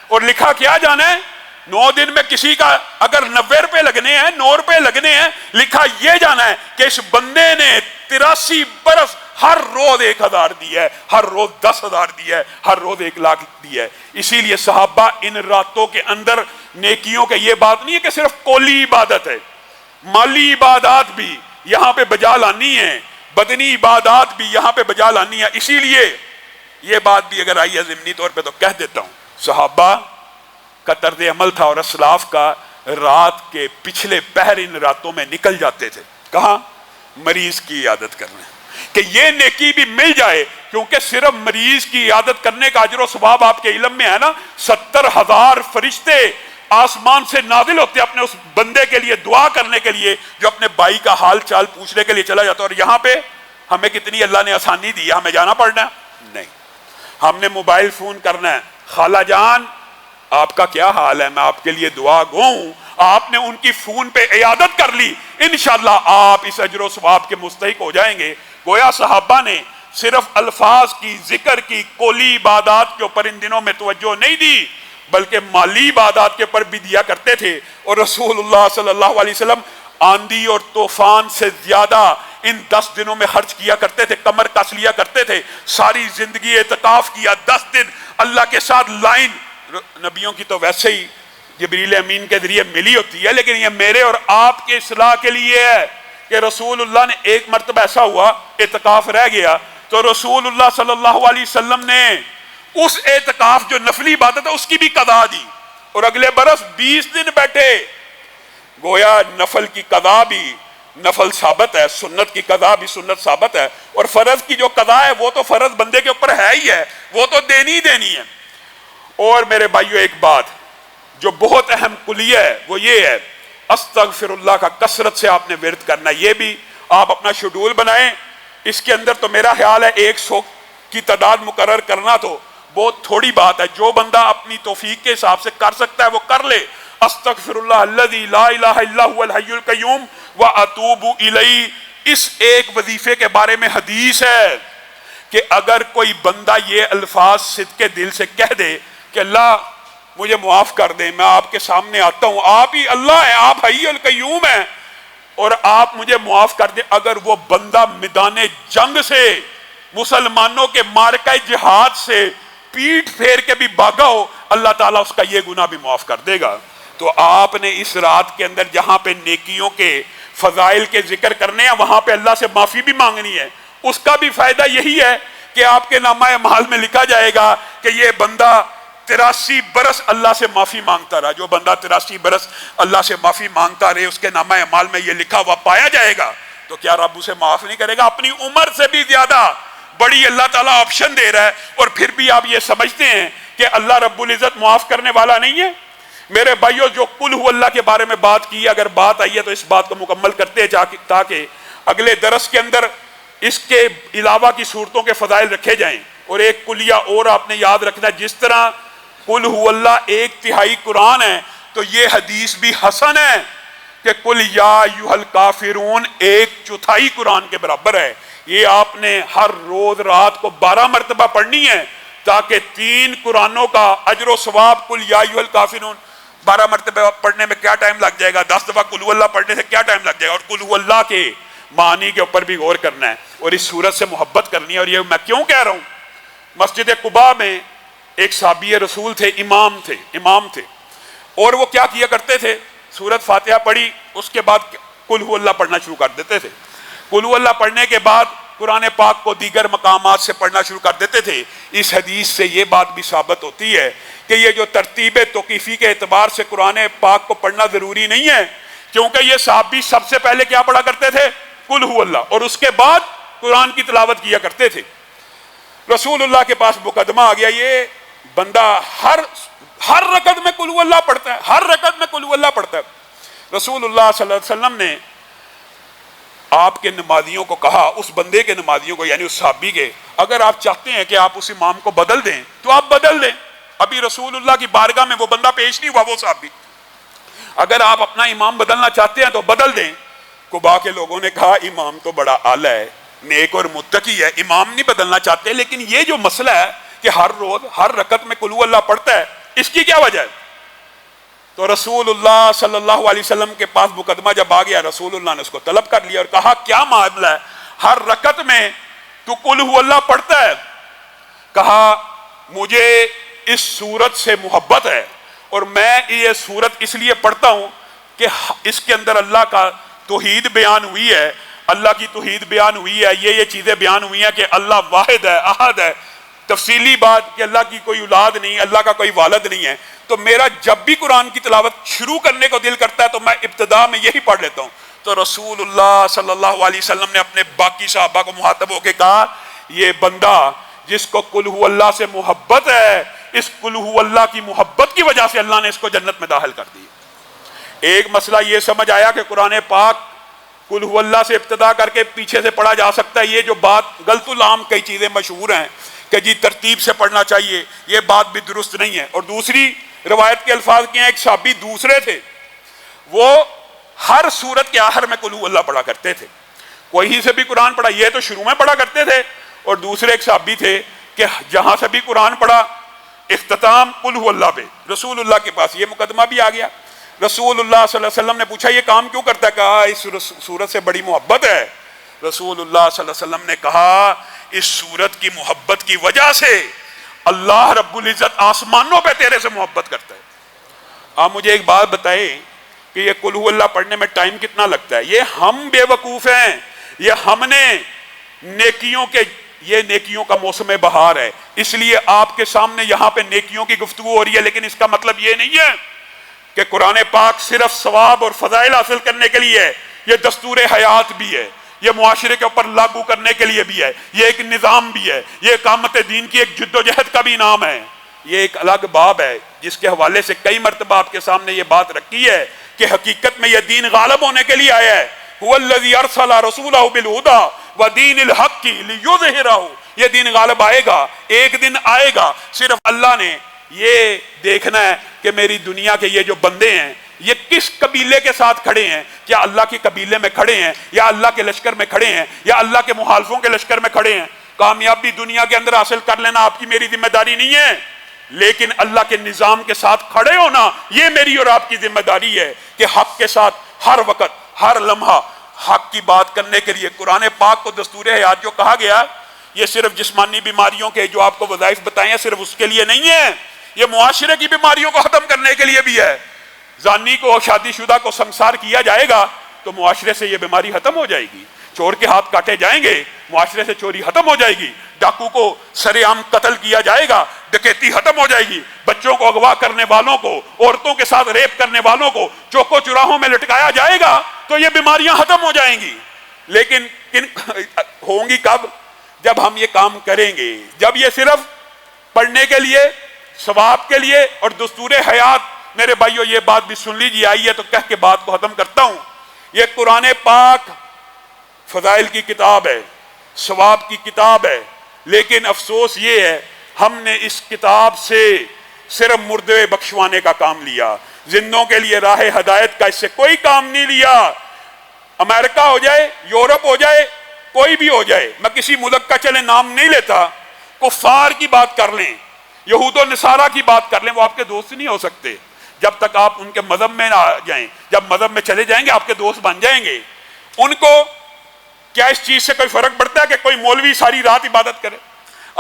اور لکھا کیا جانا ہے 9 دن میں کسی کا اگر 90 روپے لگنے ہیں, 9 روپے لگنے ہیں, لکھا یہ جانا ہے کہ اس بندے نے 83 برس ہر روز 1000 دیا ہے, ہر روز 10,000 دیا ہے, ہر روز 1 لاکھ دیا ہے. اسی لیے صحابہ ان راتوں کے اندر نیکیوں کے, یہ بات نہیں ہے کہ صرف قولی عبادت ہے, مالی عبادات بھی یہاں پہ بجا لانی ہے, بدنی عبادات بھی یہاں پہ بجا لانی ہے. اسی لیے یہ بات بھی اگر آئی ہے ضمنی طور پہ تو کہہ دیتا ہوں, صحابہ کا طرز عمل تھا اور اسلاف کا, رات کے پچھلے پہر ان راتوں میں نکل جاتے تھے. کہاں؟ مریض کی عیادت کرنے, کہ یہ نیکی بھی مل جائے, کیونکہ صرف مریض کی عیادت کرنے کا اجر و ثواب آپ کے علم میں ہے نا, 70,000 فرشتے آسمان سے نازل ہوتے اپنے اس بندے کے لیے دعا کرنے کے لیے جو اپنے بھائی کا حال چال پوچھنے کے لیے چلا جاتا ہے. اور یہاں پہ ہمیں کتنی اللہ نے آسانی دی ہے, ہمیں جانا پڑنا ہے نہیں, ہم نے موبائل فون کرنا ہے, خالہ جان آپ کا کیا حال ہے, میں آپ کے لیے دعا گو ہوں, آپ نے ان کی فون پہ عیادت کر لی, انشاءاللہ آپ اس اجر و ثواب کے مستحق ہو جائیں گے. گویا صحابہ نے صرف الفاظ کی, ذکر کی, قولی عبادات کے اوپر ان دنوں میں توجہ نہیں دی, بلکہ مالی عبادات کے اوپر بھی دیا کرتے تھے. اور رسول اللہ صلی اللہ علیہ وسلم آندھی اور طوفان سے زیادہ ان 10 دنوں میں خرچ کیا کرتے تھے, کمر کس لیا کرتے تھے, ساری زندگی اعتکاف کیا, 10 دن اللہ کے ساتھ لائن. نبیوں کی تو ویسے ہی جبریل امین کے ذریعے ملی ہوتی ہے, لیکن یہ میرے اور آپ کے اصلاح کے لیے ہے کہ رسول اللہ نے ایک مرتبہ ایسا ہوا اعتکاف رہ گیا تو رسول اللہ صلی اللہ علیہ وسلم نے اس اعتکاف جو نفلی عبادت ہے اس کی بھی قضا دی, اور اگلے برس 20 دن بیٹھے. گویا نفل کی قضا بھی نفل ثابت ہے, سنت کی قضا بھی سنت ثابت ہے, اور فرض کی جو قضا ہے وہ تو فرض بندے کے اوپر ہے ہی ہے, وہ تو دینی دینی ہے. اور میرے بھائیو ایک بات جو بہت اہم کلیہ ہے وہ یہ ہے, استغفر اللہ کا کثرت سے آپ نے ورد کرنا. یہ بھی آپ اپنا شیڈول بنائیں, اس کے اندر تو میرا خیال ہے 100 کی تعداد مقرر کرنا تو بہت تھوڑی بات ہے. جو بندہ اپنی توفیق کے حساب سے کر سکتا ہے وہ کر لے. استغفر اللہ الذی لا الہ الا هو الحی القیوم واتوب الیہ. اس ایک وظیفے کے بارے میں حدیث ہے کہ اگر کوئی بندہ یہ الفاظ صدقے دل سے کہہ دے کہ اللہ مجھے معاف کر دیں, میں آپ کے سامنے آتا ہوں, آپ ہی اللہ ہیں, آپ حی القیوم ہیں, اور آپ مجھے معاف کر دیں. اگر وہ بندہ میدان جنگ سے, مسلمانوں کے مارکہ جہاد سے پیٹ پھیر کے بھی بھاگا ہو, اللہ تعالیٰ اس کا یہ گناہ بھی معاف کر دے گا. تو آپ نے اس رات کے اندر جہاں پہ نیکیوں کے فضائل کے ذکر کرنے ہیں وہاں پہ اللہ سے معافی بھی مانگنی ہے. اس کا بھی فائدہ یہی ہے کہ آپ کے نامہ اعمال میں لکھا جائے گا کہ یہ بندہ 83 برس اللہ سے معافی مانگتا رہا. جو بندہ 83 برس اللہ سے معافی مانگتا رہے اس کے نامہ اعمال میں یہ لکھا ہوا پایا جائے گا, تو کیا رب اسے معاف نہیں کرے گا؟ اپنی عمر سے بھی زیادہ بڑی اللہ تعالیٰ آپشن دے رہا ہے, اور پھر بھی آپ یہ سمجھتے ہیں کہ اللہ رب العزت معاف کرنے والا نہیں ہے. میرے بھائیوں, جو قل ہو اللہ کے بارے میں بات کی, اگر بات آئی ہے تو اس بات کو مکمل کرتے ہیں تاکہ اگلے درس کے اندر اس کے علاوہ کی صورتوں کے فضائل رکھے جائیں. اور ایک کلیہ اور آپ نے یاد رکھنا, جس طرح قل ہو اللہ 1/3 قرآن ہے تو یہ حدیث بھی حسن ہے کہ قل یا ایھا الکافرون 1/4 قرآن کے برابر ہے. یہ آپ نے ہر روز رات کو 12 مرتبہ پڑھنی ہے تاکہ 3 قرآنوں کا اجر و ثواب. قل یا ایھا الکافرون 12 مرتبہ پڑھنے میں کیا ٹائم لگ جائے گا, 10 دفعہ قل ہو اللہ پڑھنے سے کیا ٹائم لگ جائے گا. اور قل ہو اللہ کے معنی کے اوپر بھی غور کرنا ہے اور اس سورت سے محبت کرنی ہے. اور یہ میں کیوں کہہ رہا ہوں, مسجد قباء میں ایک صحابی رسول تھے, امام تھے, اور وہ کیا کیا کرتے تھے, سورت فاتحہ پڑھی اس کے بعد قل ہو اللہ پڑھنا شروع کر دیتے تھے. قل ہو اللہ پڑھنے کے بعد قرآن پاک کو دیگر مقامات سے پڑھنا شروع کر دیتے تھے. اس حدیث سے یہ بات بھی ثابت ہوتی ہے کہ یہ جو ترتیب توقیفی کے اعتبار سے قرآن پاک کو پڑھنا ضروری نہیں ہے, کیونکہ یہ صحابی سب سے پہلے کیا پڑھا کرتے تھے, قل ہو اللہ, اور اس کے بعد قرآن کی تلاوت کیا کرتے تھے. رسول اللہ کے پاس مقدمہ آ گیا, یہ بندہ ہر رکعت میں قل ہو اللہ پڑھتا ہے, ہر رکعت میں قل ہو اللہ پڑھتا ہے. رسول اللہ صلی اللہ علیہ وسلم نے آپ کے نمازیوں کو کہا, اس بندے کے نمازیوں کو یعنی اس صحابی کے, اگر آپ چاہتے ہیں کہ آپ اس امام کو بدل دیں تو آپ بدل دیں. ابھی رسول اللہ کی بارگاہ میں وہ بندہ پیش نہیں ہوا, وہ صحابی, اگر آپ اپنا امام بدلنا چاہتے ہیں تو بدل دیں. قباء کے لوگوں نے کہا امام تو بڑا اعلیٰ ہے, نیک اور متقی ہے, امام نہیں بدلنا چاہتے, لیکن یہ جو مسئلہ ہے کہ ہر روز ہر رکعت میں قل ہو اللہ پڑھتا ہے, اس کی کیا وجہ ہے؟ تو رسول اللہ صلی اللہ علیہ وسلم کے پاس مقدمہ جب آ گیا, رسول اللہ نے اس کو طلب کر لیا اور کہا کیا معاملہ ہے, ہر رکعت میں تو قل ہو اللہ پڑھتا ہے؟ کہا مجھے اس سورت سے محبت ہے اور میں یہ سورت اس لیے پڑھتا ہوں کہ اس کے اندر اللہ کا توحید بیان ہوئی ہے, اللہ کی توحید بیان ہوئی ہے, یہ چیزیں بیان ہوئی ہیں کہ اللہ واحد ہے, احد ہے, تفصیلی بات کہ اللہ کی کوئی اولاد نہیں, اللہ کا کوئی والد نہیں ہے. تو میرا جب بھی قرآن کی تلاوت شروع کرنے کو دل کرتا ہے تو میں ابتدا میں یہی پڑھ لیتا ہوں. تو رسول اللہ صلی اللہ علیہ وسلم نے اپنے باقی صحابہ کو مخاطب ہو کے کہا, یہ بندہ جس کو قل ہو اللہ سے محبت ہے اس قل ہو اللہ کی محبت کی وجہ سے اللہ نے اس کو جنت میں داخل کر دیا۔ ایک مسئلہ یہ سمجھ آیا کہ قرآن پاک قل ہو اللہ سے ابتدا کر کے پیچھے سے پڑھا جا سکتا ہے، یہ جو بات غلط العام کئی چیزیں مشہور ہیں کہ جی ترتیب سے پڑھنا چاہیے، یہ بات بھی درست نہیں ہے۔ اور دوسری روایت کے الفاظ کیا ہیں، ایک صحابی دوسرے تھے، وہ ہر سورت کے آخر میں قل ہو اللہ پڑھا کرتے تھے، کوئی سے بھی قرآن پڑھا، یہ تو شروع میں پڑھا کرتے تھے، اور دوسرے ایک صحابی تھے کہ جہاں سے بھی قرآن پڑھا اختتام قل ہو اللہ پہ۔ رسول اللہ کے پاس یہ مقدمہ بھی آ گیا، رسول اللہ صلی اللہ علیہ وسلم نے پوچھا یہ کام کیوں کرتا ہے؟ کہا اس سورت سے بڑی محبت ہے۔ رسول اللہ صلی اللہ علیہ وسلم نے کہا اس سورت کی محبت کی وجہ سے اللہ رب العزت آسمانوں پہ تیرے سے محبت کرتا ہے۔ آپ مجھے ایک بات بتائیں کہ یہ قل ہو اللہ پڑھنے میں ٹائم کتنا لگتا ہے؟ یہ ہم بے وقوف ہیں، یہ ہم نے یہ نیکیوں کا موسم بہار ہے، اس لیے آپ کے سامنے یہاں پہ نیکیوں کی گفتگو ہو رہی ہے، لیکن اس کا مطلب یہ نہیں ہے کہ قرآن پاک صرف ثواب اور فضائل حاصل کرنے کے لیے ہے، یہ دستور حیات بھی ہے، یہ معاشرے کے اوپر لاگو کرنے کے لیے بھی ہے، یہ ایک نظام بھی ہے، یہ اقامت دین کی ایک جد و جہد کا بھی نام ہے۔ یہ ایک الگ باب ہے جس کے حوالے سے کئی مرتبہ آپ کے سامنے یہ بات رکھی ہے کہ حقیقت میں یہ دین غالب ہونے کے لیے آیا ہے۔ هو الذی ارسل رسولہ بالہدی ودین الحق لیظہرہ، یہ دین غالب آئے گا، ایک دن آئے گا، صرف اللہ نے یہ دیکھنا ہے کہ میری دنیا کے یہ جو بندے ہیں یہ کس قبیلے کے ساتھ کھڑے ہیں، کیا اللہ کے قبیلے میں کھڑے ہیں یا اللہ کے لشکر میں کھڑے ہیں یا اللہ کے مخالفوں کے لشکر میں کھڑے ہیں۔ کامیابی دنیا کے اندر حاصل کر لینا آپ کی میری ذمہ داری نہیں ہے، لیکن اللہ کے نظام کے ساتھ کھڑے ہونا یہ میری اور آپ کی ذمہ داری ہے کہ حق کے ساتھ ہر وقت ہر لمحہ حق کی بات کرنے کے لیے۔ قرآن پاک کو دستور حیات جو کہا گیا یہ صرف جسمانی بیماریوں کے جو آپ کو وظائف بتائے ہیں صرف اس کے لیے نہیں ہے، یہ معاشرے کی بیماریوں کو ختم کرنے کے لیے بھی ہے۔ زانی کو شادی شدہ کو سنسار کیا جائے گا تو معاشرے سے یہ بیماری ختم ہو جائے گی، چور کے ہاتھ کاٹے جائیں گے معاشرے سے چوری ختم ہو جائے گی، ڈاکو کو سرے عام قتل کیا جائے گا، ڈکیتی ختم ہو جائے گی، بچوں کو اغوا کرنے والوں کو، عورتوں کے ساتھ ریپ کرنے والوں کو چوکو چراہوں میں لٹکایا جائے گا تو یہ بیماریاں ختم ہو جائیں گی۔ لیکن ہوں گی کب؟ جب ہم یہ کام کریں گے، جب یہ صرف پڑھنے کے لیے، ثواب کے لیے اور دستور حیات۔ میرے بھائیو یہ بات بھی سن لیجیے، آئیے تو کہہ کے بات کو ختم کرتا ہوں۔ یہ قرآن پاک فضائل کی کتاب ہے، ثواب کی کتاب ہے، لیکن افسوس یہ ہے ہم نے اس کتاب سے صرف مردے بخشوانے کا کام لیا، زندوں کے لیے راہ ہدایت کا اس سے کوئی کام نہیں لیا۔ امریکہ ہو جائے، یورپ ہو جائے، کوئی بھی ہو جائے، میں کسی ملک کا چلے نام نہیں لیتا، کفار کی بات کر لیں، یہود و نصارہ کی بات کر لیں، وہ آپ کے دوست نہیں ہو سکتے جب تک آپ ان کے مذہب میں نہ آ جائیں۔ جب مذہب میں چلے جائیں گے آپ کے دوست بن جائیں گے۔ ان کو کیا اس چیز سے کوئی فرق پڑتا ہے کہ کوئی مولوی ساری رات عبادت کرے،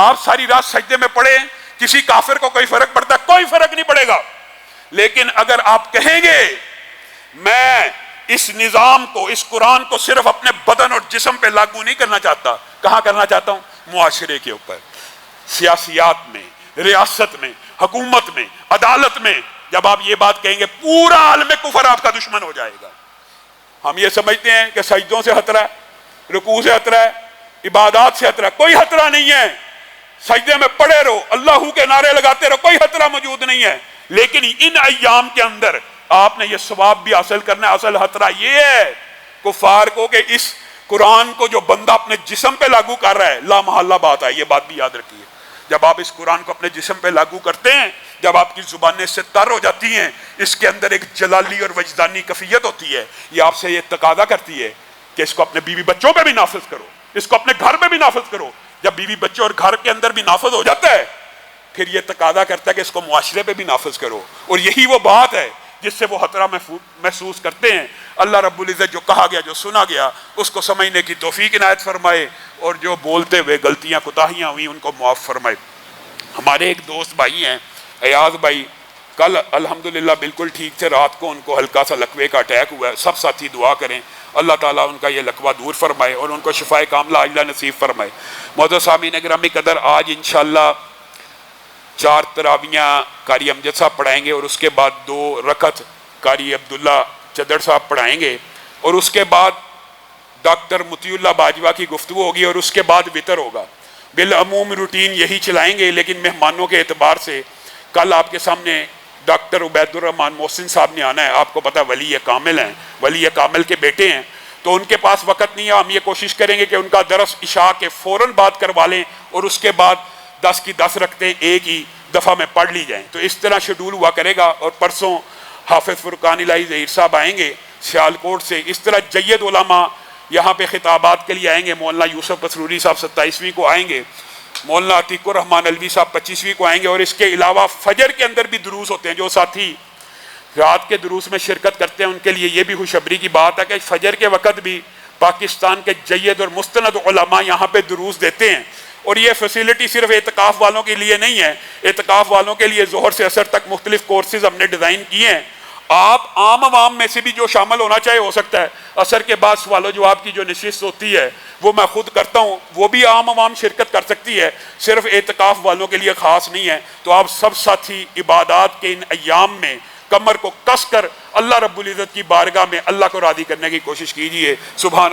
آپ ساری رات سجدے میں پڑے؟ کسی کافر کو کوئی فرق پڑتا ہے؟ کوئی فرق نہیں پڑے گا۔ لیکن اگر آپ کہیں گے میں اس نظام کو، اس قرآن کو صرف اپنے بدن اور جسم پہ لاگو نہیں کرنا چاہتا، کہاں کرنا چاہتا ہوں؟ معاشرے کے اوپر، سیاسیات میں، ریاست میں، حکومت میں، عدالت میں۔ جب آپ یہ بات کہیں گے پورا عالم کفر آپ کا دشمن ہو جائے گا۔ ہم یہ سمجھتے ہیں کہ سجدوں سے خطرہ ہے، رکوع سے خطرہ ہے، عبادات سے خطرہ ہے، کوئی خطرہ نہیں ہے۔ سجدے میں پڑے رہو، اللہ کے نعرے لگاتے رہو، کوئی خطرہ موجود نہیں ہے۔ لیکن ان ایام کے اندر آپ نے یہ ثواب بھی حاصل کرنا ہے۔ اصل خطرہ یہ ہے کفار کو کہ اس قرآن کو جو بندہ اپنے جسم پہ لاگو کر رہا ہے، لا محالہ بات ہے، یہ بات بھی یاد رکھیے۔ جب آپ اس قرآن کو اپنے جسم پہ لاگو کرتے ہیں، جب آپ کی زبانیں اس سے تر ہو جاتی ہیں، اس کے اندر ایک جلالی اور وجدانی کیفیت ہوتی ہے، یہ آپ سے یہ تقاضا کرتی ہے کہ اس کو اپنے بیوی بچوں پہ بھی نافذ کرو، اس کو اپنے گھر پہ بھی نافذ کرو۔ جب بیوی بچوں اور گھر کے اندر بھی نافذ ہو جاتا ہے، پھر یہ تقاضا کرتا ہے کہ اس کو معاشرے پہ بھی نافذ کرو۔ اور یہی وہ بات ہے جس سے وہ خطرہ محسوس کرتے ہیں۔ اللہ رب العزت جو کہا گیا، جو سنا گیا، اس کو سمجھنے کی توفیق عنایت فرمائے، اور جو بولتے ہوئے غلطیاں کوتاہیاں ہوئیں ان کو معاف فرمائے۔ ہمارے ایک دوست بھائی ہیں ایاز بھائی، کل الحمدللہ بالکل ٹھیک تھے، رات کو ان کو ہلکا سا لقوے کا اٹیک ہوا ہے۔ سب ساتھی دعا کریں اللہ تعالیٰ ان کا یہ لقوہ دور فرمائے اور ان کو شفائے کاملہ عاجلہ نصیب فرمائے۔ معزز سامعین گرامی قدر، آج انشاءاللہ 4 تراویحیں قاری امجد صاحب پڑھائیں گے، اور اس کے بعد 2 رکعت قاری عبداللہ چدر صاحب پڑھائیں گے، اور اس کے بعد ڈاکٹر مطیع اللہ باجوہ کی گفتگو ہوگی، اور اس کے بعد وطر ہوگا۔ بالعموم روٹین یہی چلائیں گے، لیکن مہمانوں کے اعتبار سے کل آپ کے سامنے ڈاکٹر عبید الرحمان محسن صاحب نے آنا ہے، آپ کو پتہ ولی کامل ہیں، ولی کامل کے بیٹے ہیں، تو ان کے پاس وقت نہیں ہے. ہم یہ کوشش کریں گے کہ ان کا درس عشاء کے فوراً بعد کروا لیں اور اس کے بعد 10 کی 10 رکھتے ایک ہی دفعہ میں پڑھ لی جائیں. تو اس طرح شیڈول ہوا کرے گا. اور پرسوں حافظ فرقان الہی ظہیر صاحب آئیں گے سیالکوٹ سے. اس طرح جید علماء یہاں پہ خطابات کے لیے آئیں گے. مولانا یوسف مسروری صاحب 27ویں کو آئیں گے، مولانا عتیق الرحمان الوی صاحب 25ویں کو آئیں گے. اور اس کے علاوہ فجر کے اندر بھی دروس ہوتے ہیں. جو ساتھی رات کے دروس میں شرکت کرتے ہیں ان کے لیے یہ بھی خوشخبری کی بات ہے کہ فجر کے وقت بھی پاکستان کے جید اور مستند علماء یہاں پہ دروس دیتے ہیں. اور یہ فیسیلٹی صرف اعتکاف والوں کے لیے نہیں ہے، اعتکاف والوں کے لیے ظہر سے عصر تک مختلف کورسز ہم نے ڈیزائن کیے ہیں. آپ عام عوام میں سے بھی جو شامل ہونا چاہے ہو سکتا ہے. عصر کے بعد سوال و جواب کی جو نشست ہوتی ہے وہ میں خود کرتا ہوں، وہ بھی عام عوام شرکت کر سکتی ہے، صرف اعتکاف والوں کے لیے خاص نہیں ہے. تو آپ سب ساتھی عبادات کے ان ایام میں کمر کو کس کر اللہ رب العزت کی بارگاہ میں اللہ کو راضی کرنے کی کوشش کیجئے. سبحان